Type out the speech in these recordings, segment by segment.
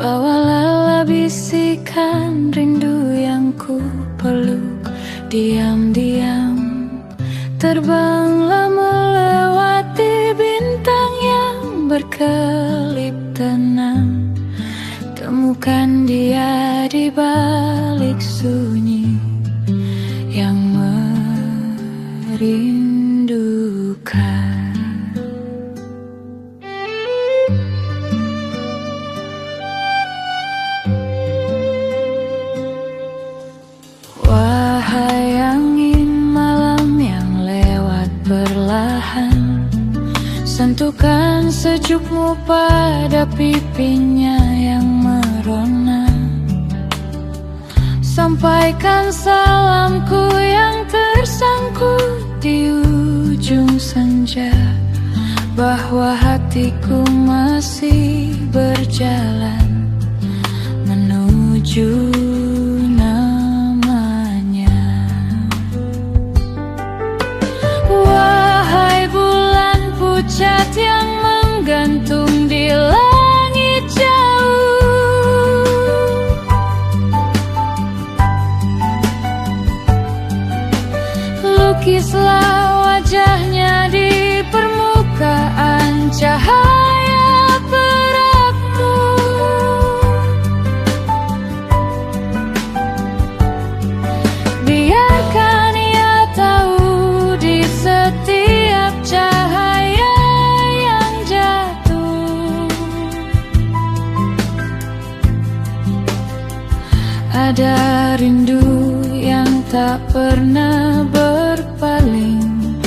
Bawalah bisikan rindu yang ku peluk diam-diam. Terbanglah melewati bintang yang berkelip tenang. Temukan dia di balik sunyi yang merindukan. Wahai angin malam yang lewat perlahan, sentuhkan sejukmu pada pipinya yang merona. Sampaikan salamku yang tersangkut di ujung senja, bahwa hatiku masih berjalan menuju cat yang menggantung di langit jauh. Lukislah wajahnya di permukaan cahaya perakmu. Biarkan ia tahu di setiap cahaya ada rindu yang tak pernah berpaling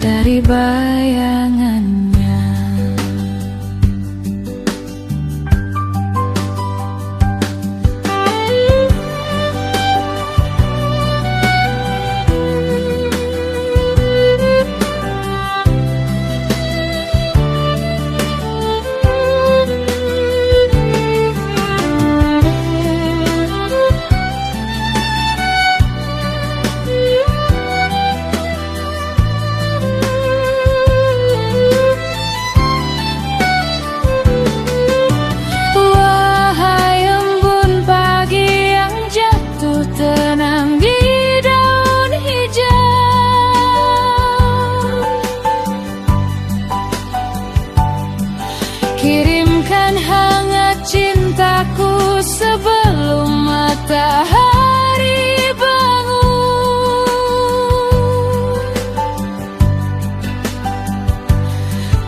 dari bayangannya. Kirimkan hangat cintaku sebelum matahari bangun.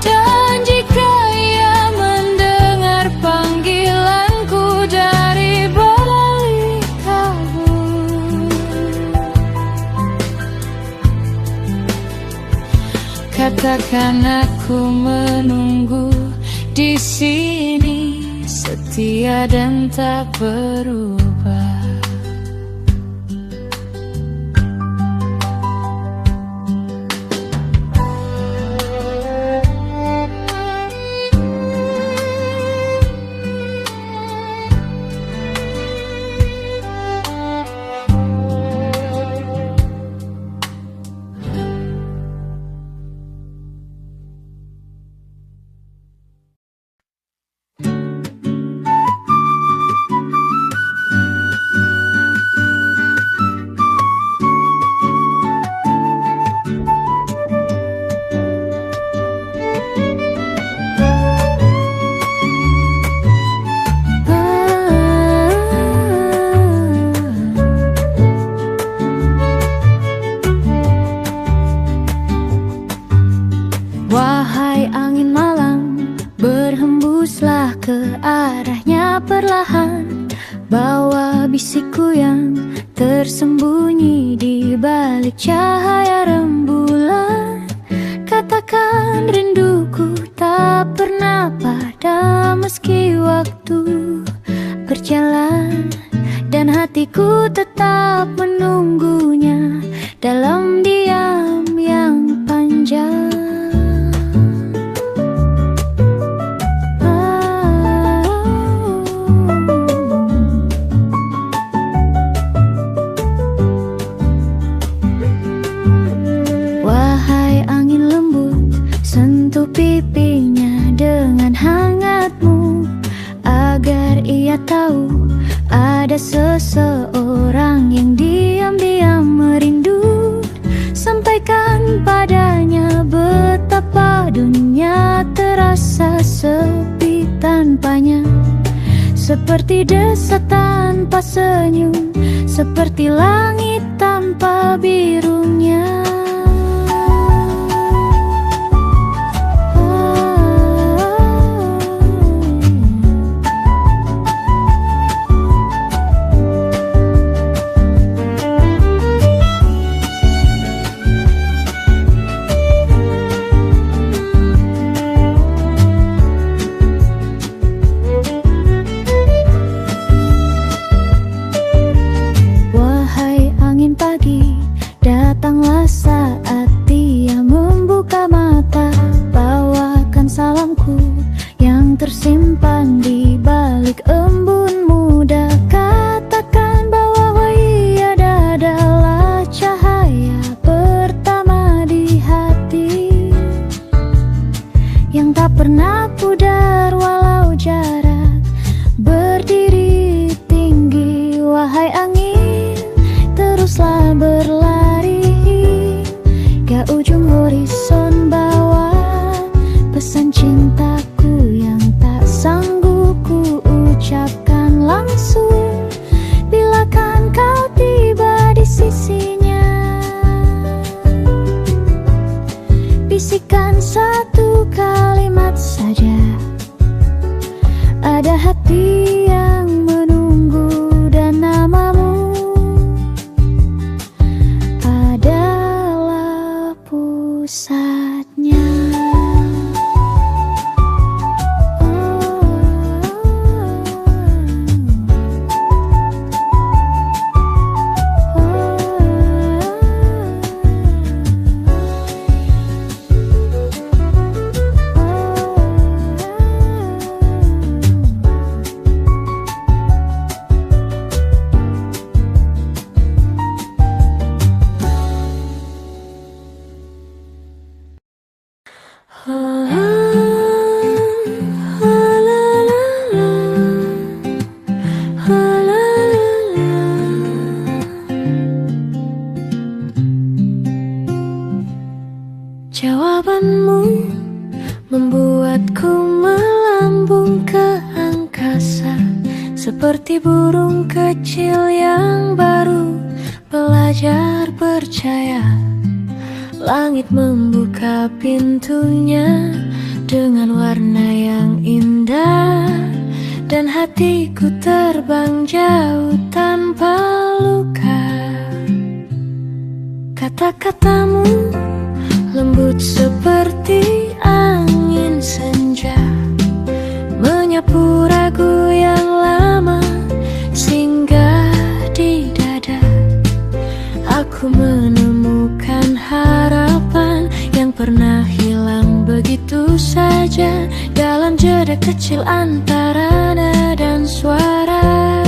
Dan jika ia mendengar panggilanku dari balik kabut, katakan aku menunggu di sini, setia dan tak berubah. Wahai angin malam, berhembuslah ke arahnya perlahan. Bawa bisikku yang tersembunyi di balik cahaya rembulan. Katakan rinduku tak pernah padam meski waktu berjalan, dan hatiku tetap menunggunya dalam diam yang panjang. Sentuh pipinya dengan hangatmu agar ia dia tahu ada seseorang yang diam-diam merindu. Sampaikan padanya betapa dunia terasa sepi tanpanya. Seperti desa tanpa senyum, seperti langit tanpa birunya. Datanglah saat dia membuka mata, bawakan salamku yang tersimpan di balik embun muda. Katakan bahwa ia adalah cahaya pertama di hati, yang tak pernah pudar walau jarak berdiri tinggi. Wahai angin, teruslah berlari ke ujung horizon bawah, pesan cintaku yang tak sanggup ku ucapkan langsung. Bila kan kau tiba di sisinya, bisikan satu kalimat saja. Ada hati yang menunggu dan namamu adalah pusatnya. Jawabanmu membuatku melambung ke angkasa, seperti burung kecil yang baru belajar percaya. Langit membuka pintunya dengan warna yang indah, dan hatiku terbang jauh tanpa luka. Kata-katamu lembut seperti angin senja, menyapu ragu yang lama singgah di dada. Aku menemukan harapan yang pernah hilang begitu saja, dalam jeda kecil antara nada dan suara.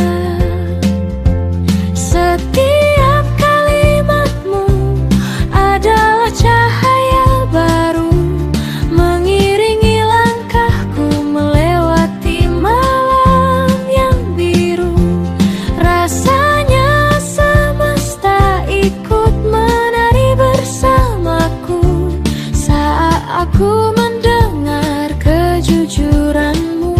Setiap kalimatmu adalah cahaya baru, mengiringi langkahku melewati malam yang biru. Rasanya semesta ikut menari bersamaku saat aku mendengar kejujuranmu.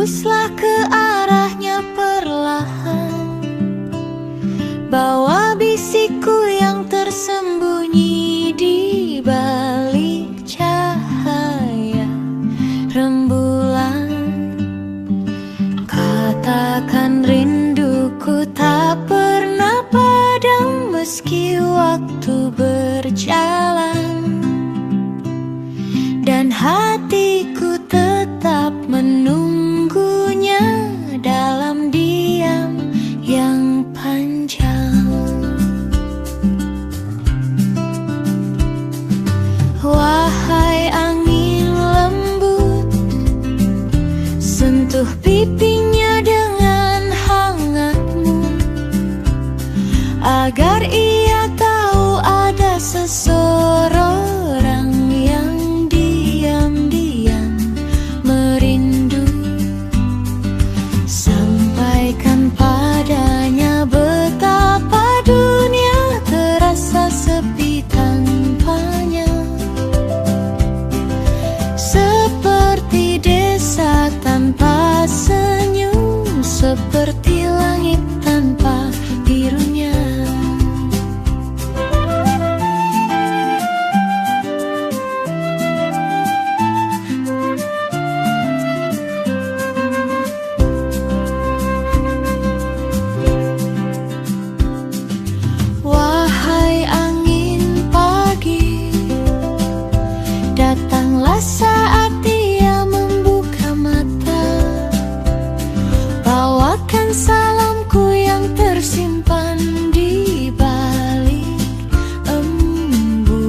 teruslah ke arahnya perlahan. Bawa bisikku yang tersembunyi di balik cahaya rembulan. Katakan rinduku tak pernah padam meski waktu berjalan, dan hatiku tetap menunggunya dalam diam yang panjang. Wahai angin lembut, sentuh pipinya dengan hangatmu, agar ia tahu ada seseorang yang diam-diam merindu. Sampaikan padanya betapa dunia terasa sepi tanpanya, seperti desa tanpa senyum, seperti langit tanpa birunya. Wahai angin pagi, datanglah saat dia membuka mata. Bawakan salamku yang tersimpan di balik embuda.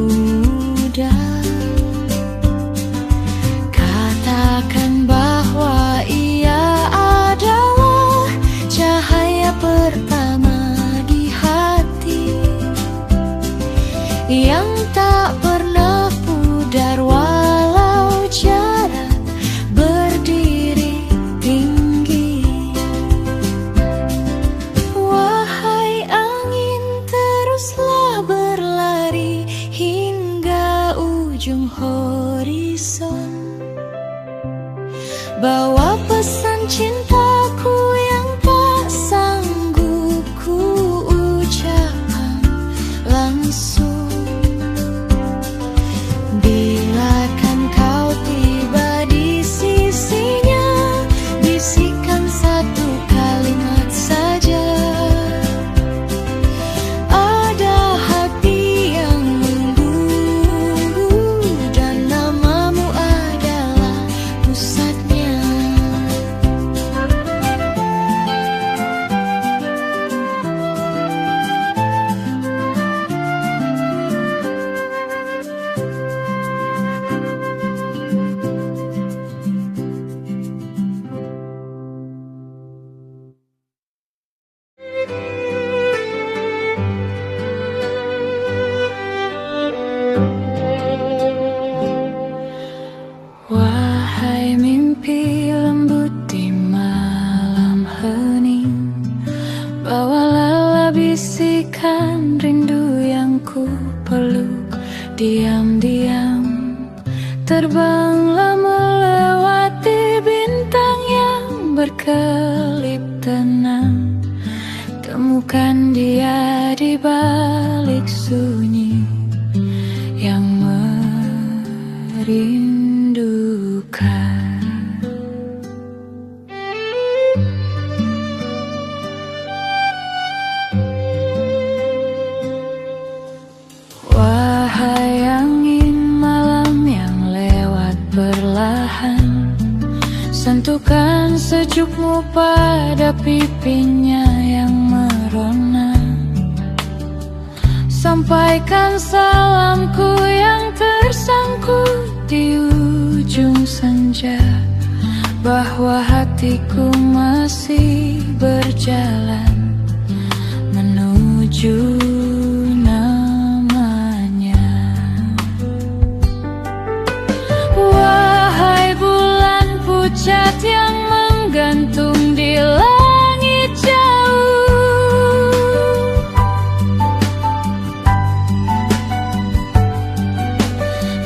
Katakan bahwa ia adalah cahaya pertama di hati, yang tak pernah pudar walau jarak berdiri tinggi. Wahai angin, teruslah berlari hingga ujung horizon. Bawa pesan cintaku yang tak sanggup ku ucapkan langsung. Bilakan kau tiba di sisinya, bisikan satu kalimat saja. Ada hati yang menunggu, dan namamu adalah pusatnya. Wahai mimpi lembut di malam hening, bawalah bisikan rindu yang ku peluk diam-diam. Terbanglah melewati bintang yang berkelip tenang. Temukan dia di balik sunyi yang merindukan. Wahai angin malam yang lewat perlahan, sentuhkan sejukmu pada pipinya yang merona. Sampaikan salamku yang tersangkut di ujung senja, bahwa hatiku masih berjalan menuju namanya. Wahai bulan pucat yang menggantung di langit jauh,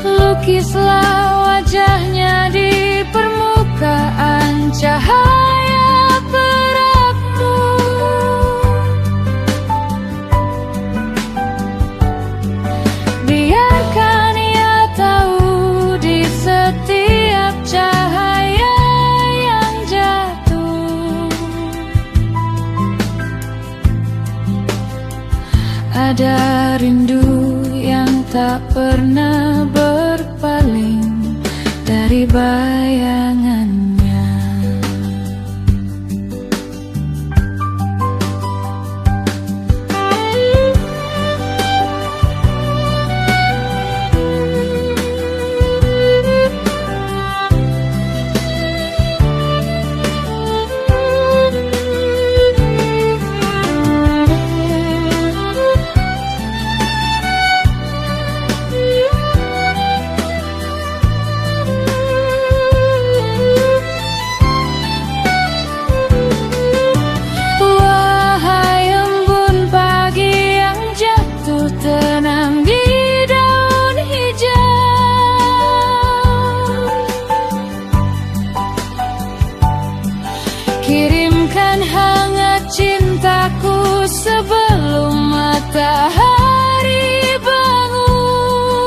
lukislah wajahnya di permukaan cahaya. tak pernah berpaling dari bayangannya. Kirimkan hangat cintaku sebelum matahari bangun.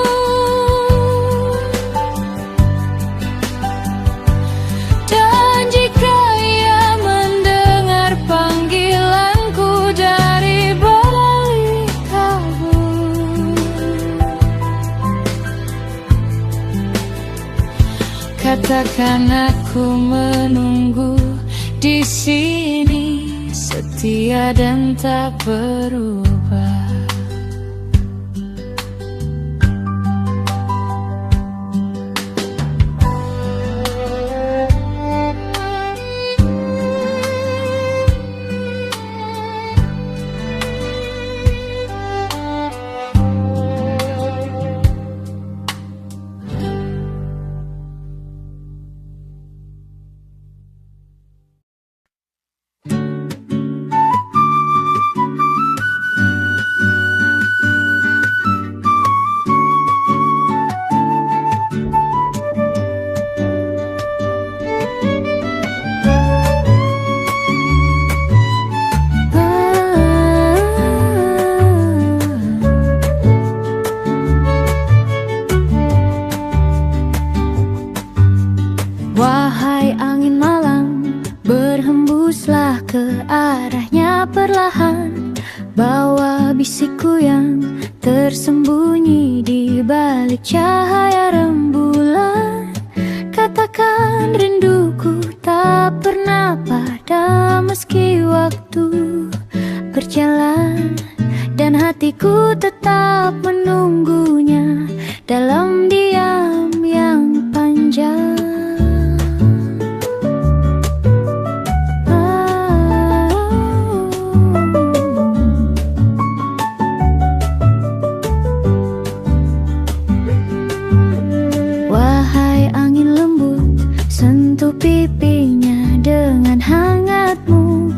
Dan jika ia mendengar panggilanku dari balik kabut, katakan aku menunggu di sini, setia dan tak berubah. wahai angin malam, berhembuslah ke arahnya perlahan. Bawa bisikku yang tersembunyi di balik cahaya rembulan. Katakan rinduku tak pernah padam meski waktu berjalan, dan hatiku tetap menunggunya dalam diam yang panjang. Wahai angin lembut, sentuh pipinya dengan hangatmu,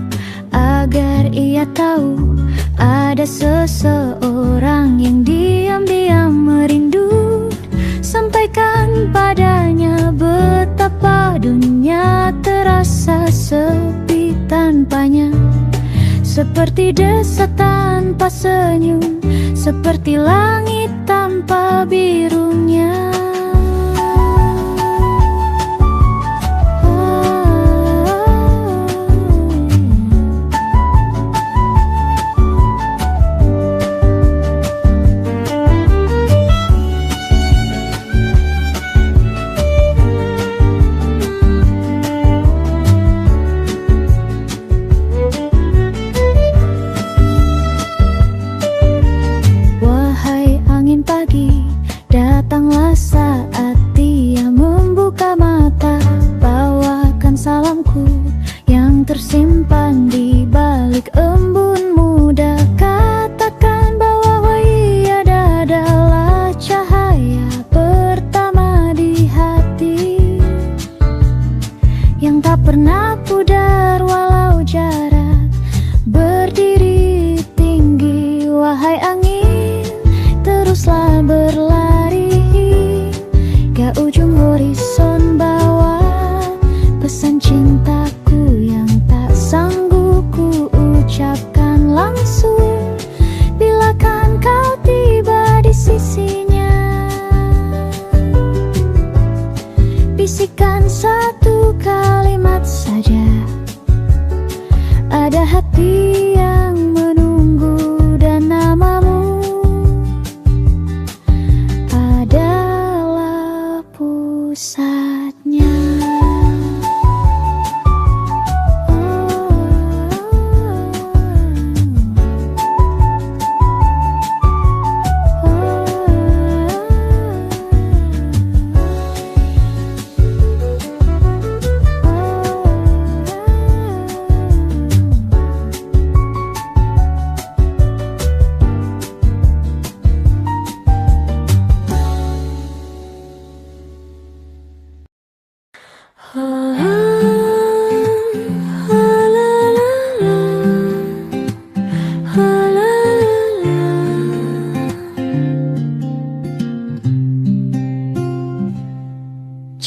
agar ia tahu ada seseorang yang diam-diam merindu. Sampaikan padanya betapa dunia terasa sepi tanpanya, seperti desa tanpa senyum, seperti langit tanpa birunya. Datanglah saat dia membuka mata, bawakan salamku yang tersimpan di balik embun muda. Katakan bahwa ia adalah cahaya pertama di hati, yang tak pernah pudar walau jarak berdiri tinggi. Wahai angin, teruslah berlari ke ujung horizon bawah, pesan cintaku yang tak sanggup ku ucapkan langsung. Bila kan kau tiba di sisinya, bisikan satu kalimat saja. Ada hati yang menunggu dan namamu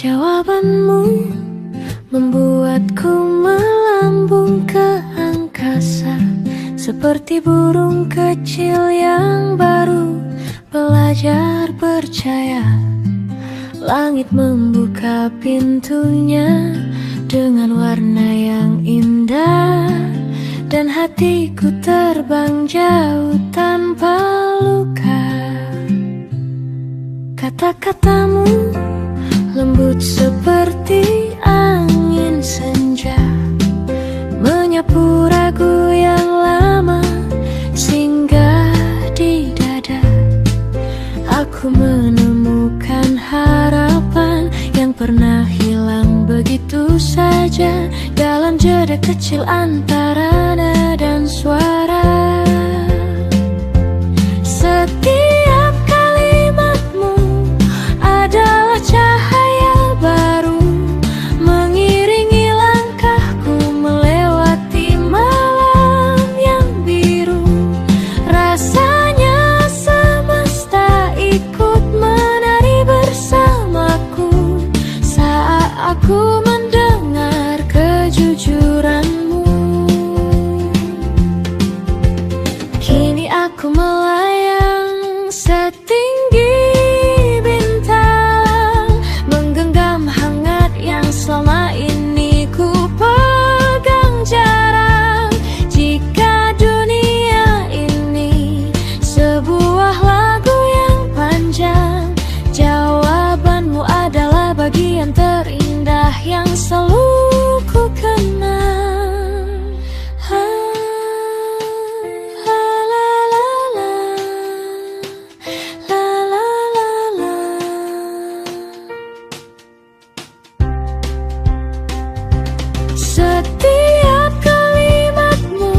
Jawabanmu membuatku melambung ke angkasa, seperti burung kecil yang baru belajar percaya. Langit membuka pintunya dengan warna yang indah, dan hatiku terbang jauh tanpa luka. Kata-katamu lembut seperti angin senja, menyapu ragu yang lama singgah di dada. Aku menemukan harapan yang pernah hilang begitu saja dalam jeda kecil antara nada dan suara. Setiap kalimatmu adalah cahaya baru, mengiringi langkahku melewati malam yang biru. Rasanya semesta ikut menari bersamaku saat aku mendengar kejujuranmu. Kini aku melayang setinggi bintang, menggenggam hangat yang selama ini ku pegang jarang. Jika dunia ini sebuah lagu yang panjang, jawabanmu adalah bagian terindah yang selalu ku kenang. Setiap kalimatmu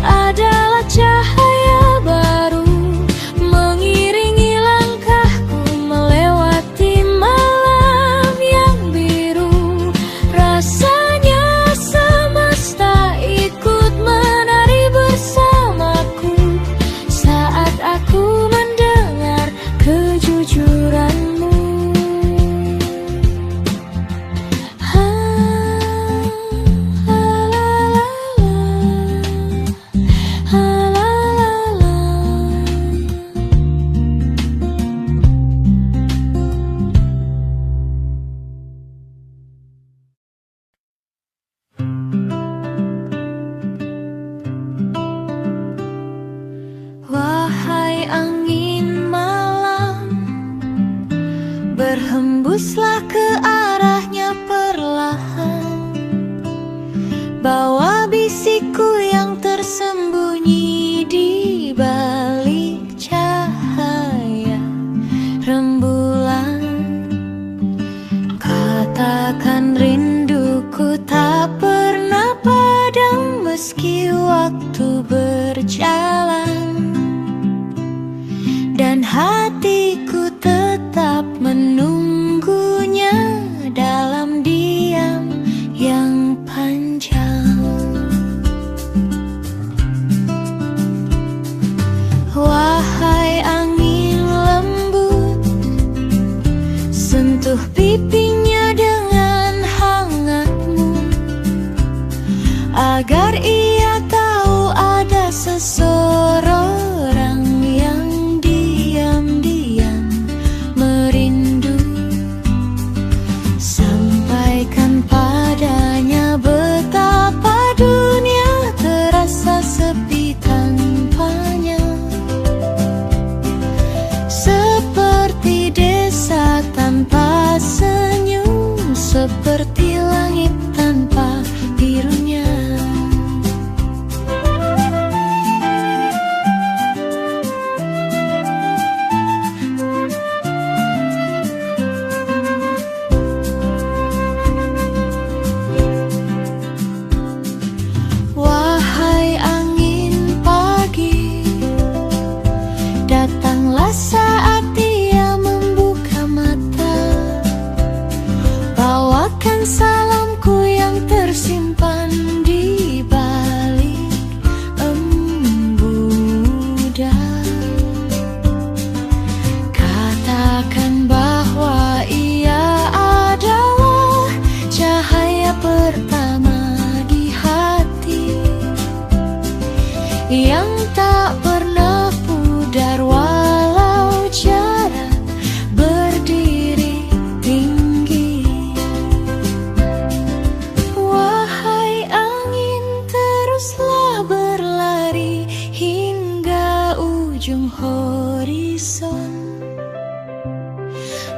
adalah cahaya baru, mengiringi langkahku melewati malam yang biru. Rasanya semesta ikut menari bersamaku saat aku mendengar kejujuranmu. Wahai angin malam, berhembuslah ke arahnya perlahan, bawa bisikku yang tersembunyi di balik cahaya rembulan. Katakan rinduku tak pernah padam meski waktu berjalan, dan hatiku tetap menunggunya dalam diam yang panjang. Wahai angin lembut, sentuh pipinya dengan hangatmu, agar ia tahu ada seseorang yang diam-diam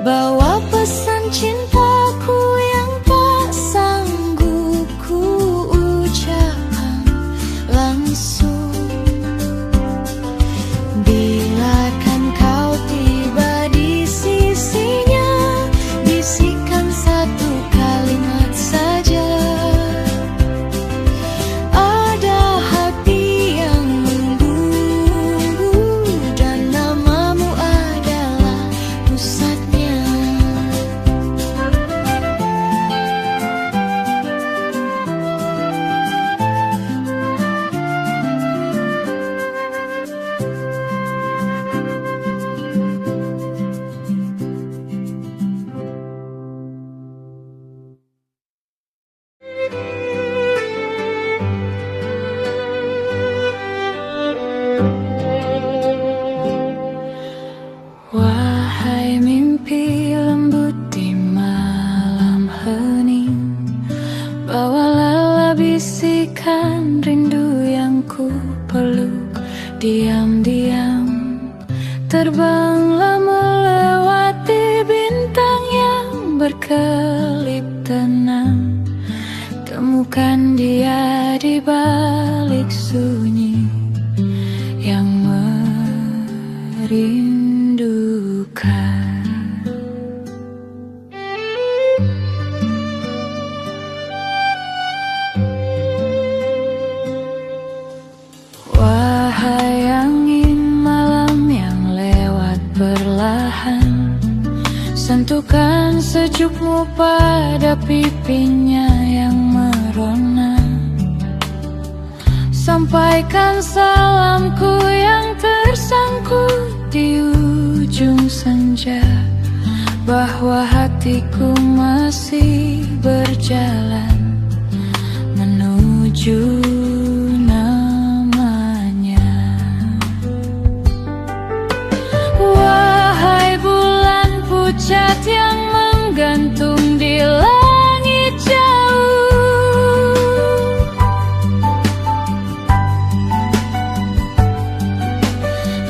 bawa pesan cintaku yang tak sanggup ku ucapkan langsung. Bila kan kau tiba di sisinya, bisikan satu kalimat saja. Ada hati yang menunggu dan namamu adalah pusatnya. Wahai mimpi lembut di malam hening, bawalah bisikan rindu yang ku peluk diam-diam. Terbanglah melewati bintang yang berkelip tenang, temukan dia di balik sunyi yang merindukan. Wahai angin malam yang lewat perlahan, sentuhkan sejukmu pada pipinya yang merona. Sampaikan salamku yang tersangkut di ujung senja, bahwa hatiku masih berjalan menuju namanya. Wahai bulan pucat yang menggantung di langit jauh,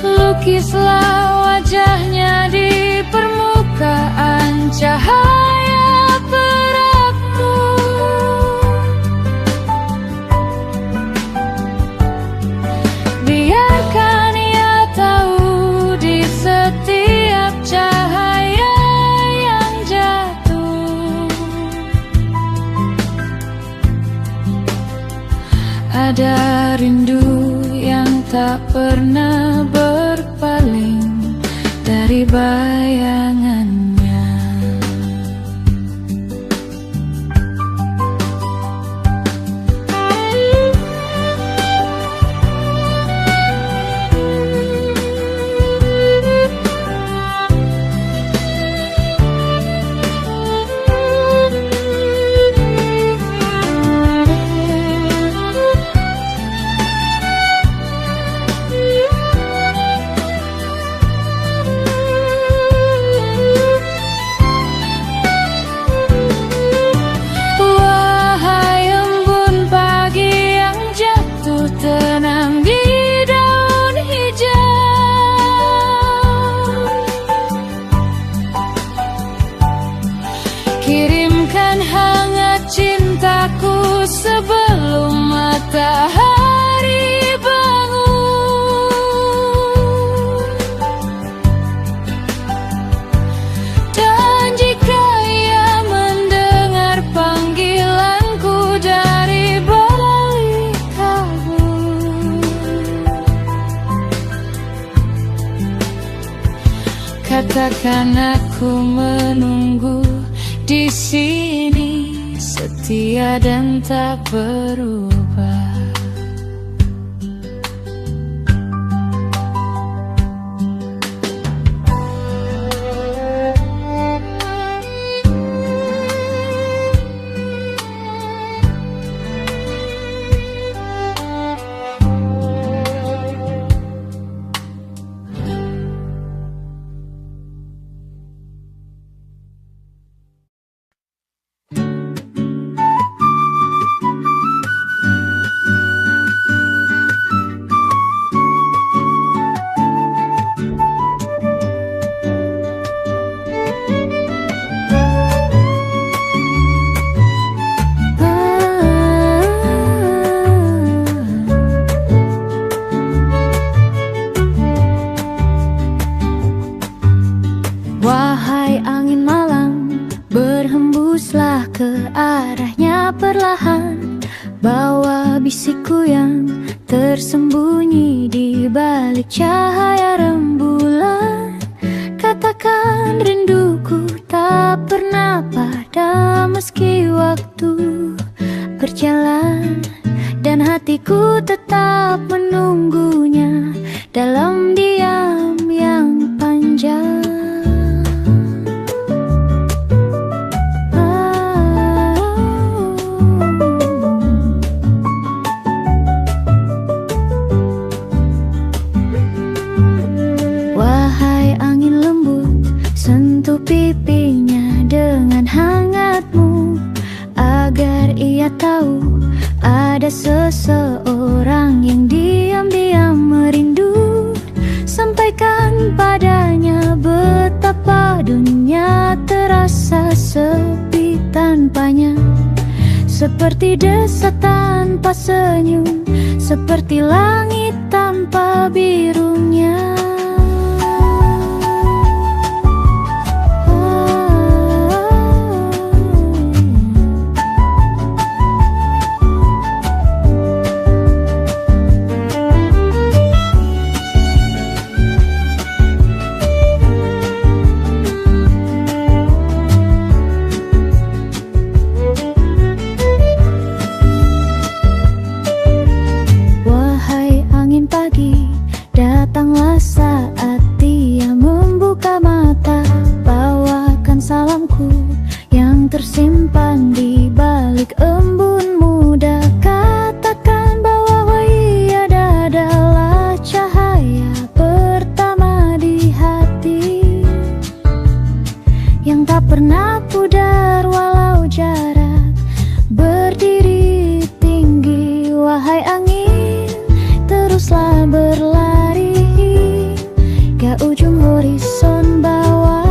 lukislah wajahnya di permukaan cahaya perakmu. Biarkan ia tahu di setiap cahaya yang jatuh ada rindu yang tak pernah berpaling dari bayangannya. Tenang di daun hijau, kirimkan hangat cintaku sebelum matahari bangun. Dan jika ia mendengar panggilanku dari balik kabut, katakan aku menunggu di sini, setia dan tak berubah. Wahai angin malam, berhembuslah ke arahnya perlahan. Bawa bisikku yang tersembunyi di balik cahaya rembulan. Katakan rinduku tak pernah padam meski waktu berjalan, dan hatiku tetap menunggunya dalam diam yang panjang. Wahai angin lembut, sentuh pipinya dengan hangatmu, agar ia tahu ada seseorang yang diam-diam merindu. Sampaikan padanya betapa dunia terasa sepi tanpanya, seperti desa tanpa senyum, seperti langit tanpa birunya. Datanglah saat dia membuka mata, bawakan salamku yang tersimpan di balik embun muda. Katakan bahwa ia adalah cahaya pertama di hati, yang tak pernah pudar walau jarak berdiri tinggi. Wahai angin, teruslah berlari ke ujung horizon bawah,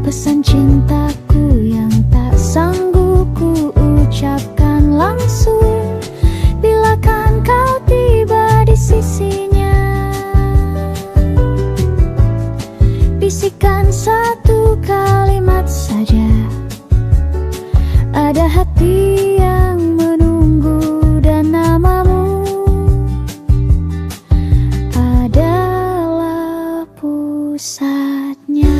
pesan cintaku yang tak sanggup ku ucapkan langsung. Bila kan kau tiba di sisinya, bisikan satu kalimat saja. Ada hati yang menunggu dan namamu adalah pusatnya.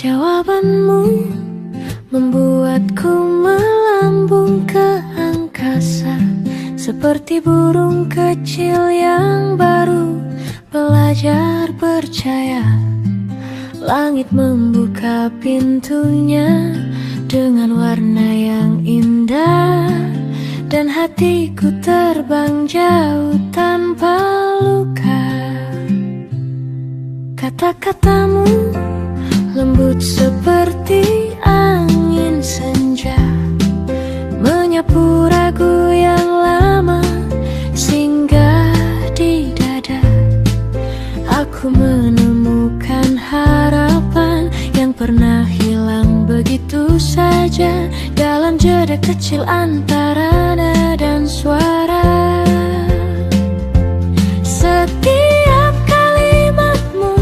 Jawabanmu membuatku melambung ke angkasa, seperti burung kecil yang baru belajar percaya. Langit membuka pintunya dengan warna yang indah, dan hatiku terbang jauh tanpa luka. Kata-katamu lembut seperti angin senja, menyapu ragu yang lama singgah di dada. Aku menemukan harapan yang pernah hilang begitu saja, dalam jeda kecil antara nada dan suara. Setiap kalimatmu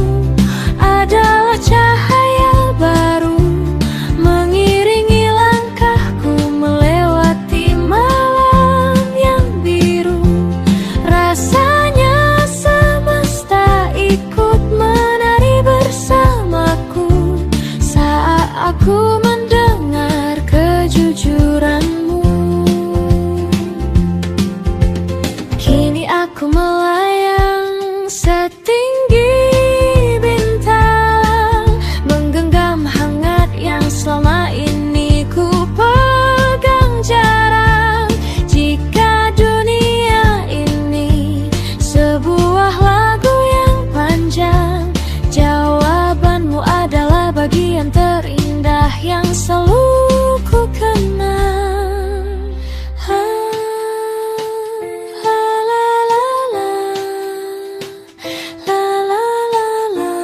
adalah cahaya baru, mengiringi langkahku melewati malam yang biru. Rasanya semesta ikut menari bersamaku saat aku mendengar kejujuranmu. selalu ku kenang. La la la la, la la la la.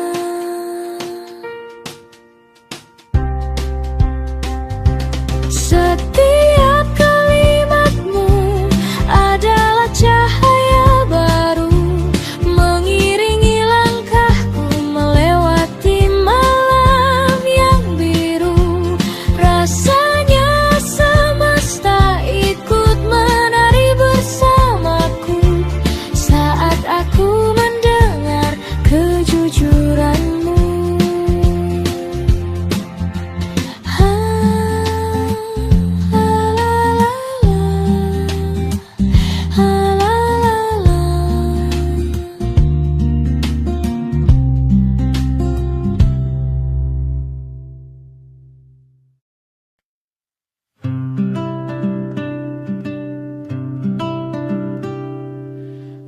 Setiap kalimatmu adalah cahaya baru, mengiringi langkahku melewati malam yang biru. Rasanya semesta ikut menari bersamaku saat aku mendengar kejujuranmu.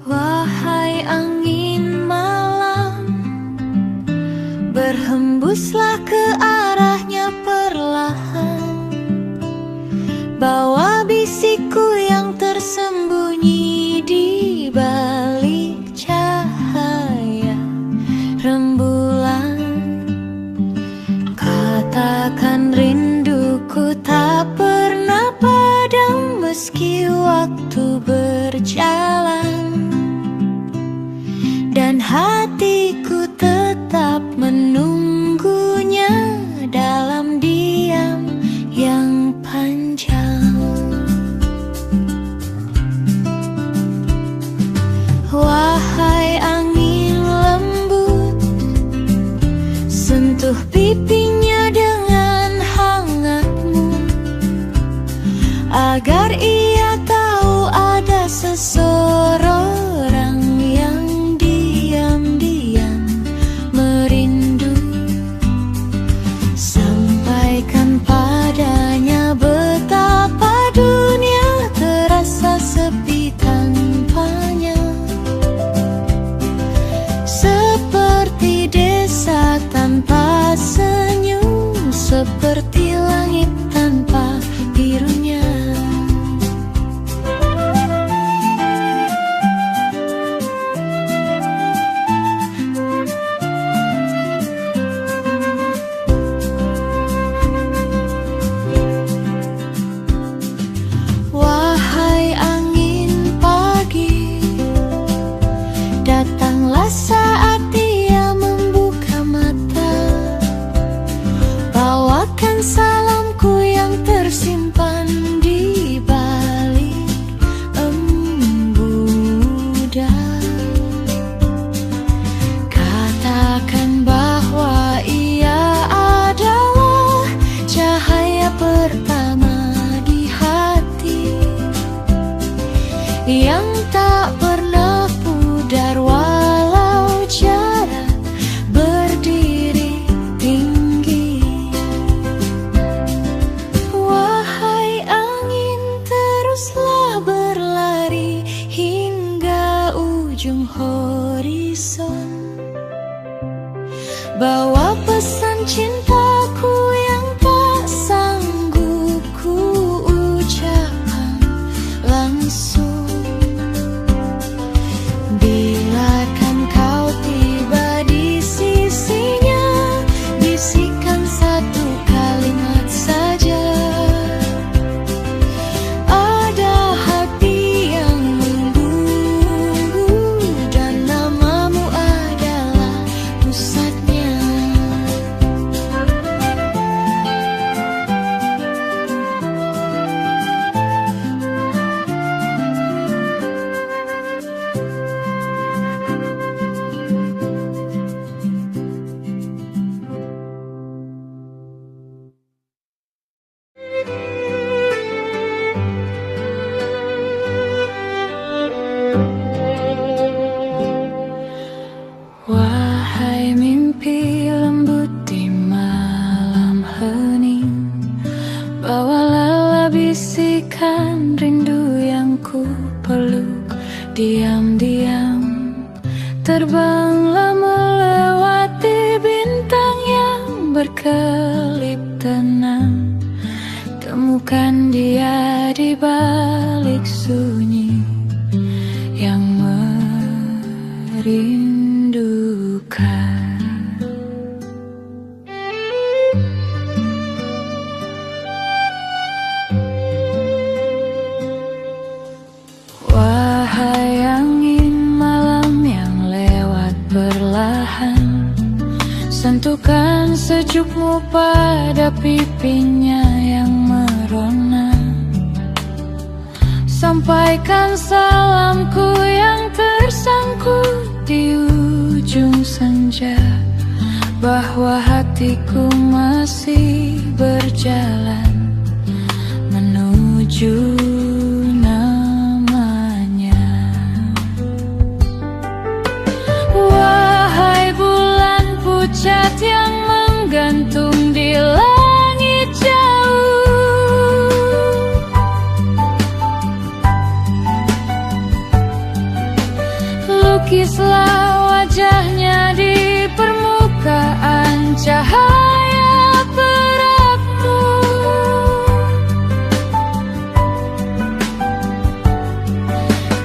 Wahai angin malam, berhembuslah ke arahnya perlahan, bawa bisikku yang tersembunyi di balik cahaya rembulan. Katakan rinduku tak pernah padam meski waktu berjalan, dan hatiku tetap menunggunya dalam diam yang panjang. Wahai angin lembut, sentuh pipinya dengan hangatmu, agar ia tahu ada seseorang yang diam-diam merindu. Sampaikan padanya betapa dunia terasa sepi tanpanya, seperti desa tanpa senyum, seperti langit tanpa birunya. Wahai angin pagi, datanglah saat dia membuka mata, bawakan salamku yang tersimpan di balik embuda. Katakan bahwa ia adalah cahaya pertama di hati, yang tak pernah pudar walau jarak berdiri tinggi. dari balik sunyi yang merindukan. Wahai angin malam yang lewat perlahan, sentuhkan sejukmu pada pipinya yang merona. Sampaikan salamku yang tersangkut di ujung senja, bahwa hatiku masih berjalan menuju namanya. Wahai bulan pucat yang menggantung di langit jauh, lukislah wajahnya di permukaan cahaya perakmu.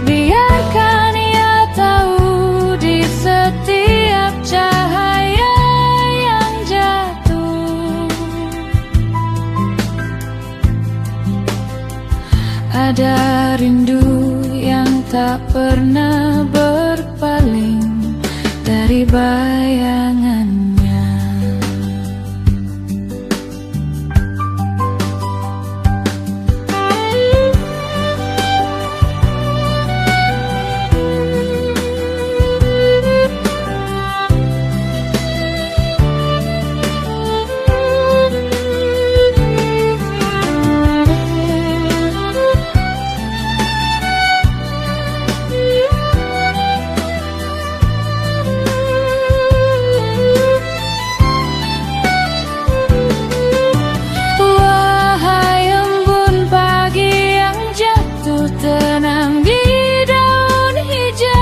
Biarkan ia tahu di setiap cahaya yang jatuh ada rindu yang tak pernah berpaling dari bayangannya. Tenang di daun hijau,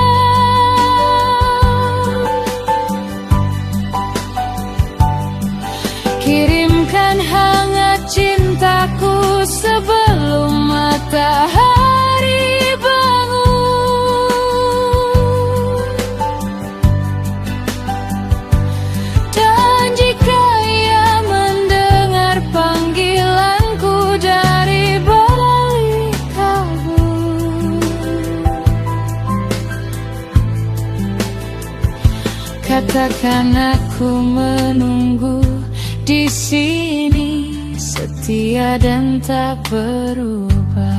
kirimkan hangat cintaku sebelum matahari bangun. Dan jika ia mendengar panggilanku dari balik kabut, katakan aku menunggu di sini, setia dan tak berubah.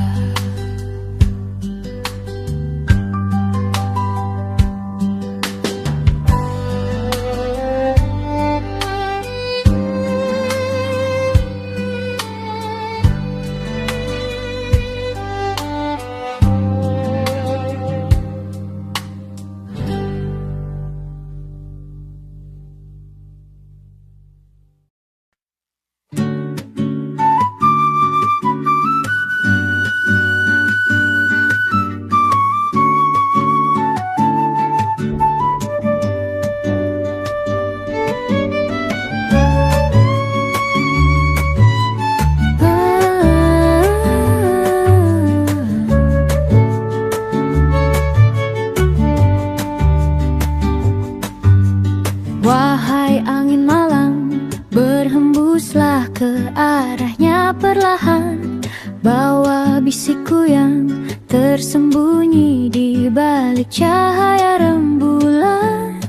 Wahai angin malam, berhembuslah ke arahnya perlahan, bawa bisikku yang tersembunyi di balik cahaya rembulan.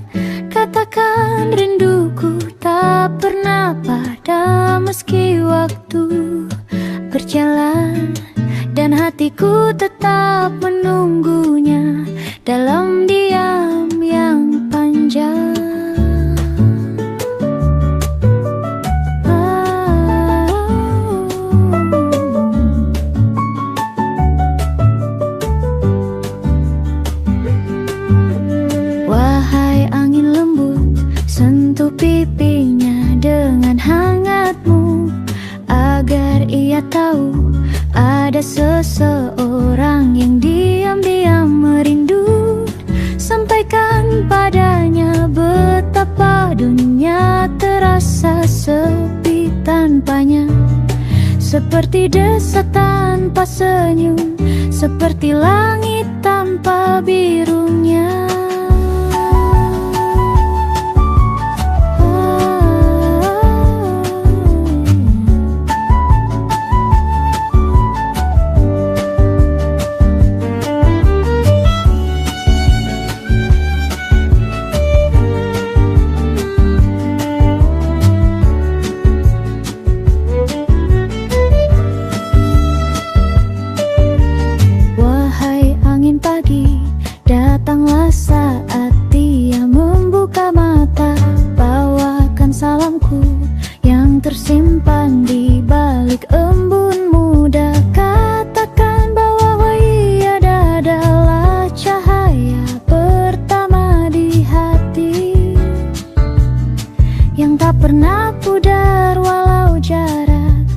Katakan rinduku tak pernah padam meski waktu berjalan, dan hatiku tetap menunggunya dalam diam yang panjang. Wahai angin lembut, sentuh pipinya dengan hangatmu. seperti desa tanpa senyum, seperti langit tanpa birunya. Datanglah saat dia membuka mata, bawakan salamku yang tersimpan di balik embun muda. Katakan bahwa ia adalah cahaya pertama di hati, yang tak pernah pudar walau jarak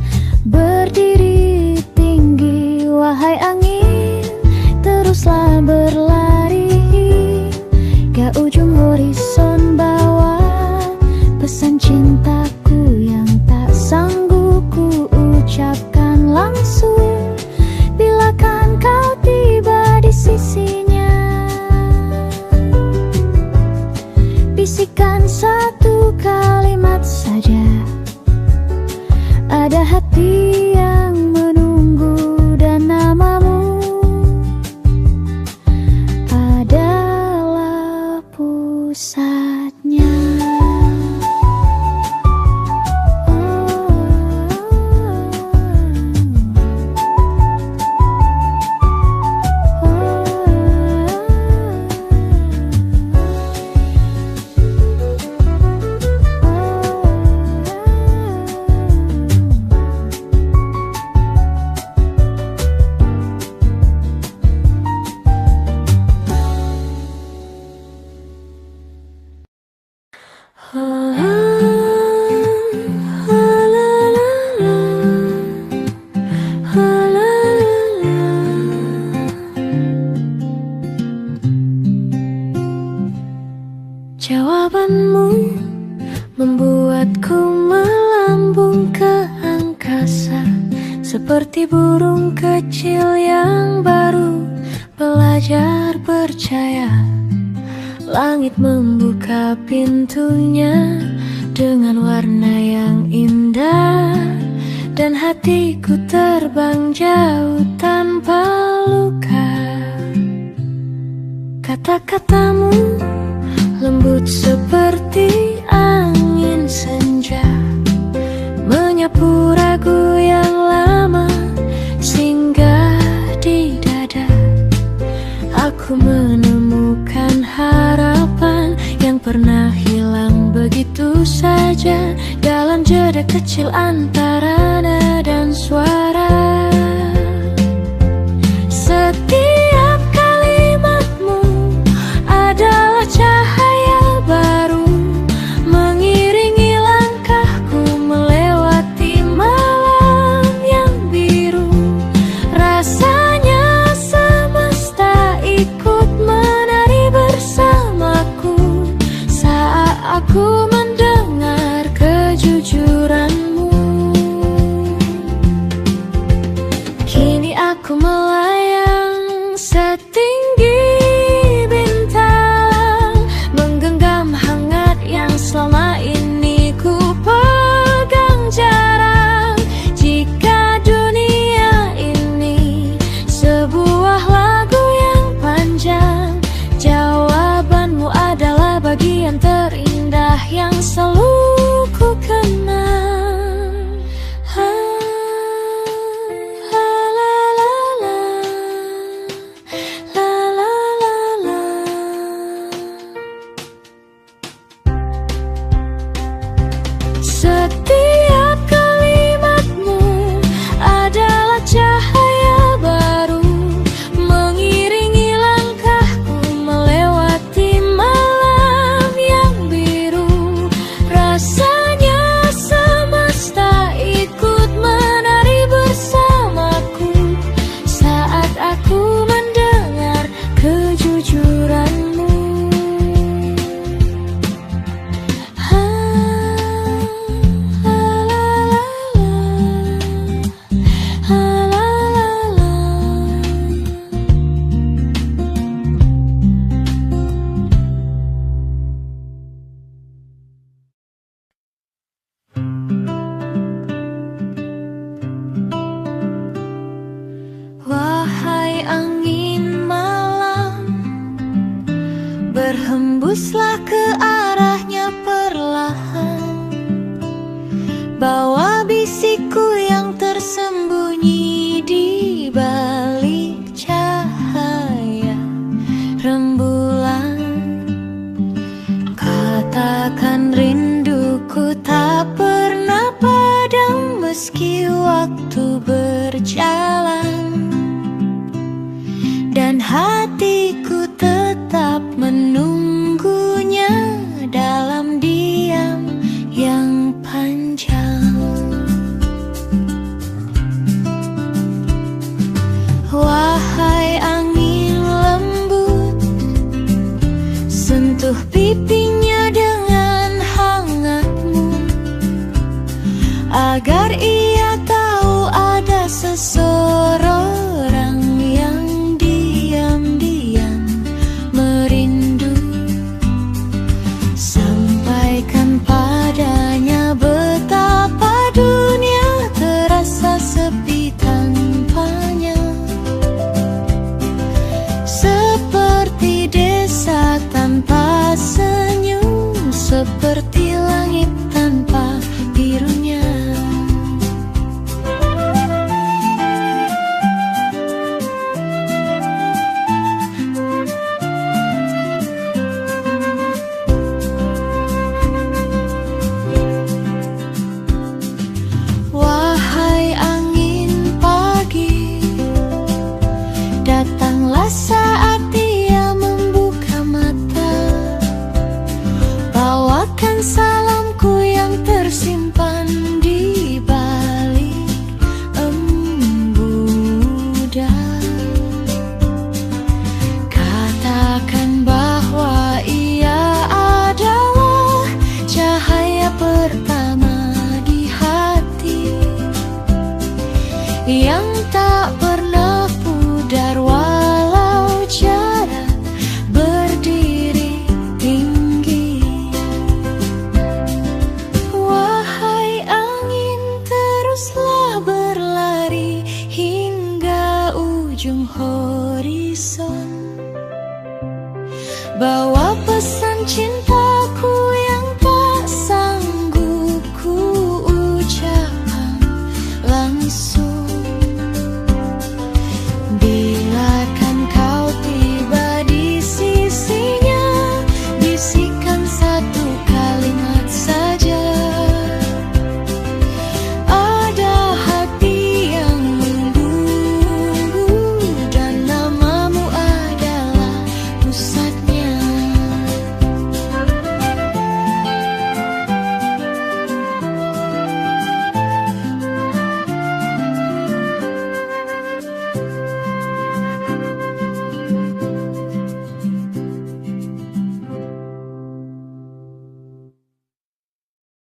berdiri tinggi. Wahai angin, teruslah berlari ke ujung horizon bawah, pesan cintaku yang tak sanggup ku ucapkan langsung, bila kan kau tiba di sisinya. Bisikan satu kalimat saja, ada hati yang menunggu, dan namamu adalah pusatnya. Jawabanmu membuatku melambung ke angkasa, seperti burung kecil yang baru belajar percaya. Langit membuka pintunya dengan warna yang indah, dan hatiku terbang jauh tanpa luka. Kata-katamu lembut seperti angin senja, menyapu ragu yang lama singgah di dada. Aku menemukan harapan yang pernah hilang begitu saja, dalam jeda kecil antara nada dan suara. Setiap kalimatmu adalah cahaya baru, mengiringi langkahku melewati malam yang biru. Rasanya semesta ikut menari bersamaku saat aku mendengar kejujuranmu. Hembuslah ke arahnya perlahan, bawa bisikku yang tersembunyi di balik cahaya rembulan. Katakan rinduku tak pernah padam meski waktu berjalan, dan hatiku tetap menunggunya dalam diam yang panjang. Wahai angin lembut, sentuh pipinya dengan hangatmu, agar ia tahu ada seseorang yang diam-diam merindu. Sampaikan padanya betapa dunia terasa sepi tanpanya, seperti desa tanpa senyum, seperti langit tanpa birunya. Wahai angin pagi, datanglah saat dia membuka mata. Bawakan salamku yang tersimpan di balik embuda. Katakan bahwa ia adalah cahaya pertama di hati, yang tak pernah pudar walau jarak berdiri tinggi. Wahai angin, teruslah berlari hingga ujung horizon, bawa pesan cintaku yang tak sanggup ku ucapkan langsung.